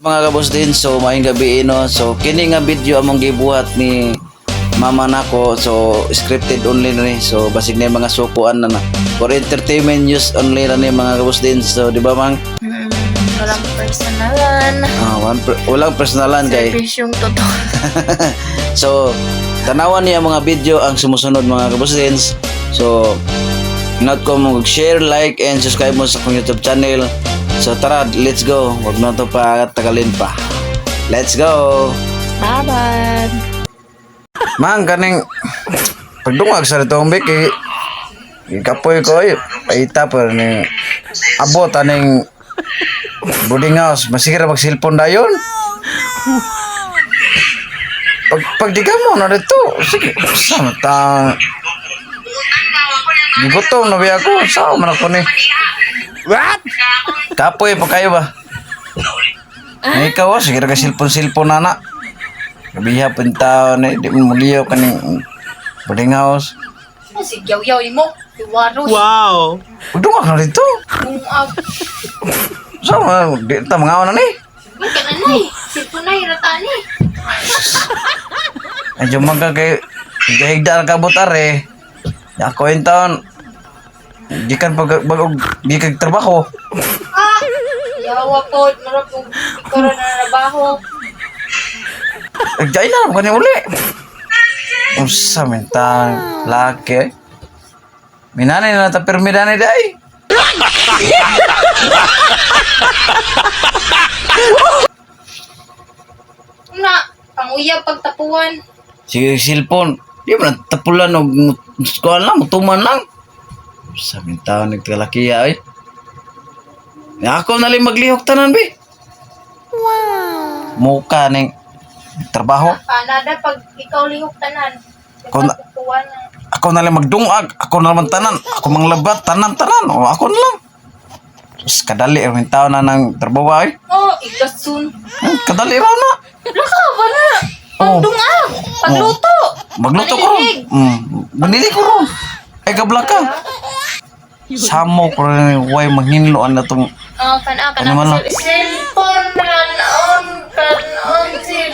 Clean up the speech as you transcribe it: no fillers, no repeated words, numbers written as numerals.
Mga kabos din, so maayong gabi no. So kini nga video among gibuhat ni mama nako, so scripted only na ni. So basig na yung mga sukuan na for entertainment use only na ni mga kabos din. So di ba mang Walang personalan. walang personalan kay. Service yung totoo. So tanawan niya mga video ang sumusunod mga kabos din. So not ko mag-share, like and subscribe mo sa akong YouTube channel. So tara, let's go. Wag na to pa tagalin pa. Let's go. Babad. Mang kaning pagdungag sa itong bik kapoy ko ay tapos ni abot aning boarding house masikira mag cellphone dayon. Pagdiga mo na dito. Sige, sama ta. Gigutom na ba ako? Sao man ako ni? What? Kapoy pa kayo ba? Ay ikaw, sige ka cellphone nana. Kabiha punta na di mo liyo kaning boarding house. Sigyaw-yaw mo. Iwaros. Wow! Udungag na dito. So, di ta mga na ni. Ka na nay. Sipon na hiratani. Ay jumaga kay higdar ka butare. Ako yung taon. Di kan bagog di kag trabaho. Yawa po. Marap po. Karoon na nabaho. Nagdaya na kani uli. Usa mentang laki. Minanay na ta permidane dai. Na. Panguyab pagtapuan. Sige cellphone. Di man tapulan og skuan lang mutuman lang. Usa mentang nagkalakiya ay. Ako na lang maglihok tanan be. Wow. Muka ning trabaho. Nada pag ikaw lihok tanan. Kung na- Pagtapuan na. Ako na lang magdungag, ako na naman tanan, ako manglabat, tanan, o ako na lang. Tapos kadali, ang tao na ng trabaho ay. Oh, igasun. Kadali raw na. Laka ba na? Oh. Pagdungag. Pagluto. Magluto ko ron. Manili ko ron. Ay, kabla ka. Samo ko rin, huwag manghinloan na itong. Kana Ano man lang? cellphone kanon cellphone.